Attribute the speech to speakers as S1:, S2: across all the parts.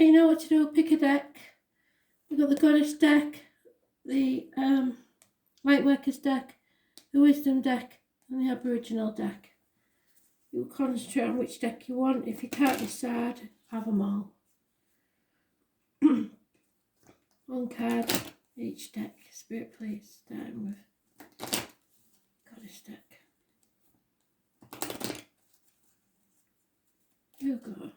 S1: you know what to do. Pick a deck. We've got the Goddess deck, the Lightworkers deck, the Wisdom deck, and the Aboriginal deck. You'll concentrate on which deck you want. If you can't decide, have them all. One card each deck. Spirit, please. Starting with Goddess deck. You go.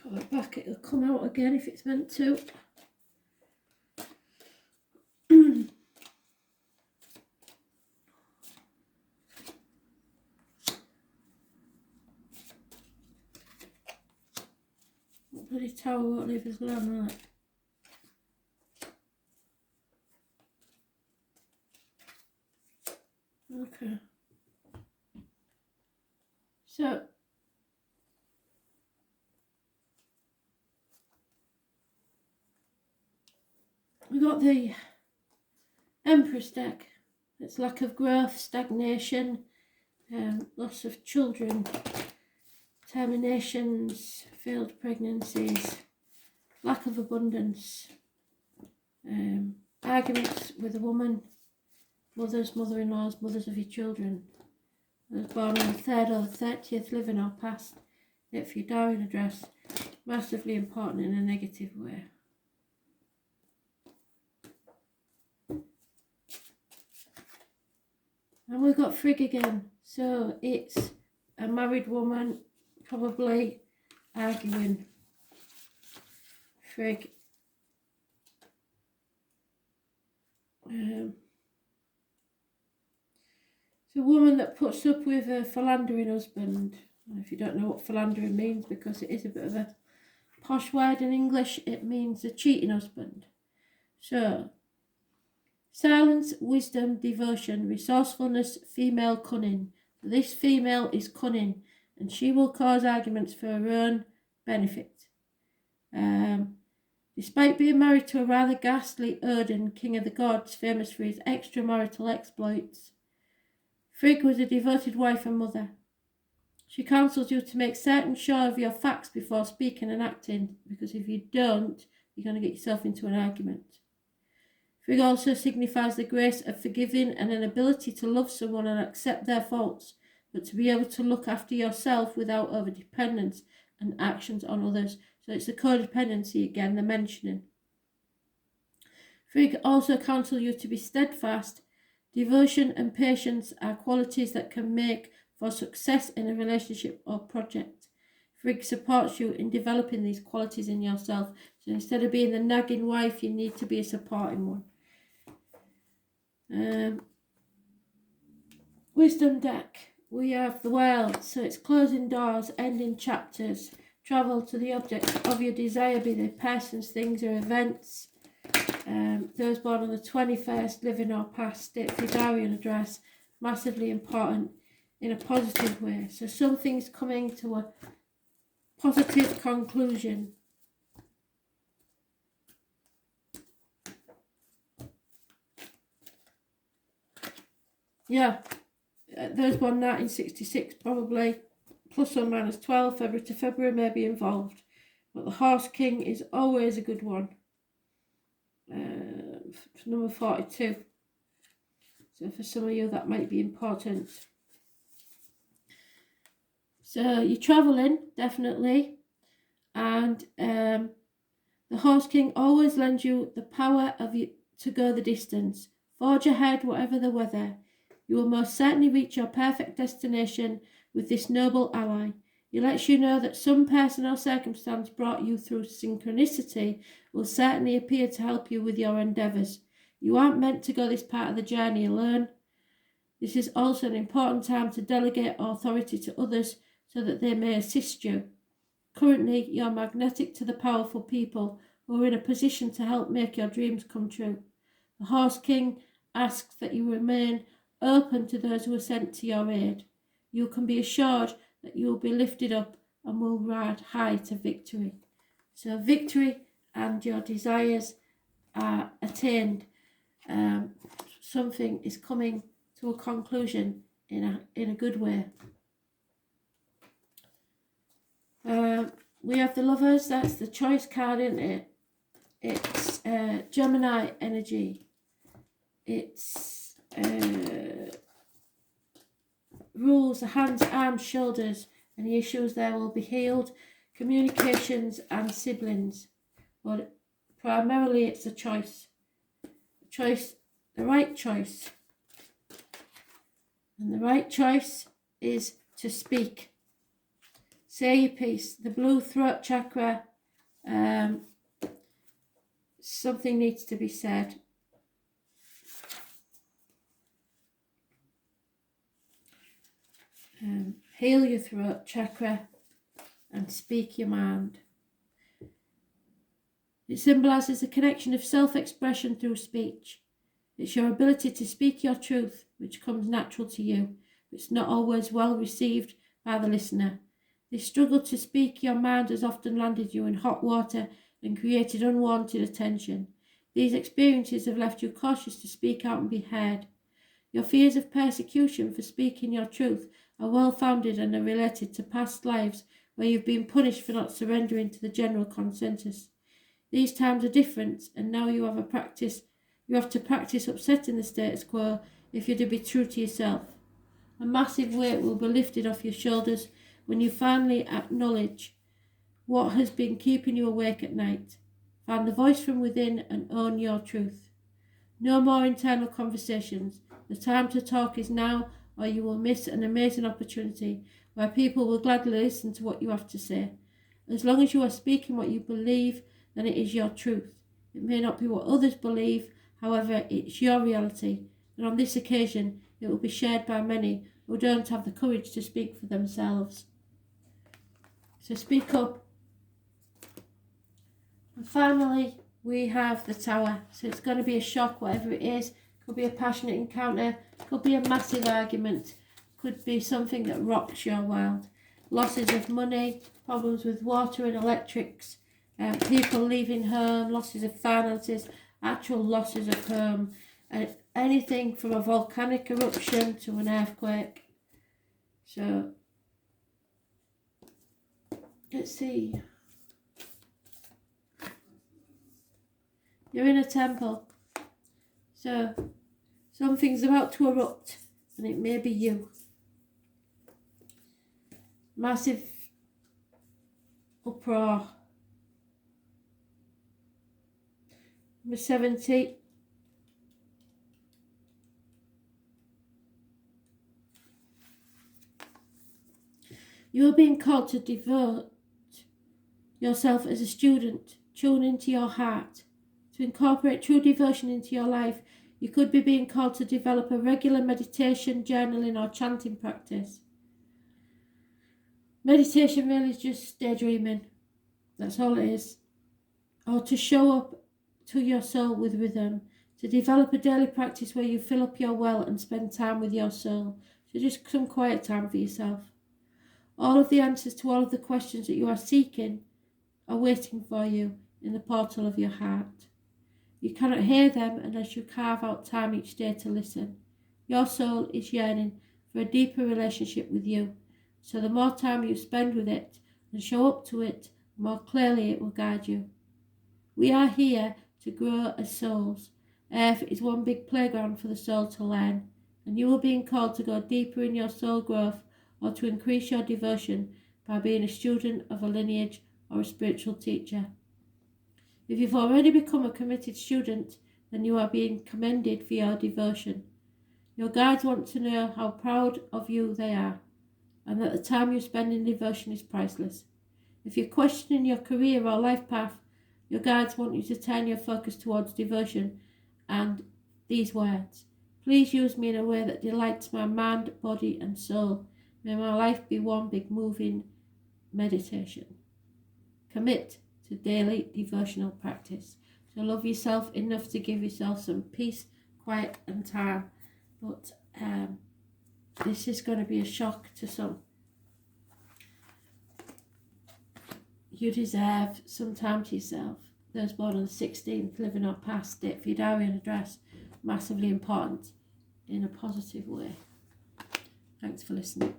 S1: Pull it back, it'll come out again if it's meant to. Bloody tower won't leave us alone, right? Okay. So we got the Empress deck. It's lack of growth, stagnation, loss of children, terminations, failed pregnancies, lack of abundance, arguments with a woman, mothers, mother-in-laws, mothers of your children. I was born on the 3rd or the 30th, living or past. Yet for your diary address, massively important in a negative way. And we've got Frigg again. So it's a married woman, probably arguing. Frigg. It's a woman that puts up with a philandering husband. If you don't know what philandering means, because it is a bit of a posh word in English, it means a cheating husband. So, silence, wisdom, devotion, resourcefulness, female cunning. This female is cunning, and she will cause arguments for her own benefit. Despite being married to a rather ghastly Odin, king of the gods, famous for his extramarital exploits, Frigg was a devoted wife and mother. She counsels you to make certain sure of your facts before speaking and acting, because if you don't, you're going to get yourself into an argument. Frigg also signifies the grace of forgiving and an ability to love someone and accept their faults, but to be able to look after yourself without overdependence and actions on others. So it's the codependency again, the mentioning. Frigg also counsels you to be steadfast. Devotion and patience are qualities that can make for success in a relationship or project. Frigg supports you in developing these qualities in yourself. So instead of being the nagging wife, you need to be a supporting one. Wisdom deck. We have the world. So it's closing doors, ending chapters. Travel to the object of your desire, be they persons, things or events. Those born on the 21st, living or past, date for diary and address, massively important in a positive way. So something's coming to a positive conclusion. Yeah, those born 1966 probably, plus or minus 12, February to February may be involved. But the Horse King is always a good one. Number 42. So for some of you that might be important. So you're travelling, definitely. And the Horse King always lends you the power of you to go the distance. Forge ahead, whatever the weather. You will most certainly reach your perfect destination with this noble ally. He lets you know that some person or circumstance brought you through synchronicity will certainly appear to help you with your endeavours. You aren't meant to go this part of the journey alone. This is also an important time to delegate authority to others so that they may assist you. Currently, you're magnetic to the powerful people who are in a position to help make your dreams come true. The Horse King asks that you remain open to those who are sent to your aid. You can be assured that you will be lifted up and will ride high to victory. So victory and your desires are attained, something is coming to a conclusion in a good way. We have the Lovers. That's the choice card, isn't it? It's Gemini energy. It's rules the hands, arms, shoulders. Any issues there will be healed. Communications and siblings. But primarily it's a choice. Choice, the right choice. And the right choice is to speak. Say your piece. The blue throat chakra, something needs to be said. Heal your throat chakra and speak your mind. It symbolises the connection of self-expression through speech. It's your ability to speak your truth, which comes natural to you. It's not always well received by the listener. This struggle to speak your mind has often landed you in hot water and created unwanted attention. These experiences have left you cautious to speak out and be heard. Your fears of persecution for speaking your truth are well-founded and are related to past lives where you've been punished for not surrendering to the general consensus. These times are different, and now you have to practice upsetting the status quo if you're to be true to yourself. A massive weight will be lifted off your shoulders when you finally acknowledge what has been keeping you awake at night. Find the voice from within and own your truth. No more internal conversations. The time to talk is now, or you will miss an amazing opportunity where people will gladly listen to what you have to say. As long as you are speaking what you believe, then it is your truth. It may not be what others believe, however, it's your reality, and on this occasion it will be shared by many who don't have the courage to speak for themselves. So speak up. And finally, we have the Tower. So it's going to be a shock, whatever it is. Could be a passionate encounter, could be a massive argument, could be something that rocks your world. Losses of money, problems with water and electrics, people leaving home, losses of finances, actual losses of home, anything from a volcanic eruption to an earthquake. So, let's see. You're in a temple. So, something's about to erupt, and it may be you. Massive uproar. Number 70. You are being called to devote yourself as a student. Tune into your heart. To incorporate true devotion into your life, you could be being called to develop a regular meditation, journaling or chanting practice. Meditation really is just daydreaming. That's all it is. Or to show up to your soul with rhythm. To develop a daily practice where you fill up your well and spend time with your soul. So just some quiet time for yourself. All of the answers to all of the questions that you are seeking are waiting for you in the portal of your heart. You cannot hear them unless you carve out time each day to listen. Your soul is yearning for a deeper relationship with you, so the more time you spend with it and show up to it, the more clearly it will guide you. We are here to grow as souls. Earth is one big playground for the soul to learn, and you are being called to go deeper in your soul growth or to increase your devotion by being a student of a lineage or a spiritual teacher. If you've already become a committed student, then you are being commended for your devotion. Your guides want to know how proud of you they are, and that the time you spend in devotion is priceless. If you're questioning your career or life path, your guides want you to turn your focus towards devotion and these words. Please use me in a way that delights my mind, body and soul. May my life be one big moving meditation. Commit to daily devotional practice. So love yourself enough to give yourself some peace, quiet and time. But this is going to be a shock to some. You deserve some time to yourself. those born on the 16th, living or past it, for your diary and address, massively important in a positive way. Thanks for listening.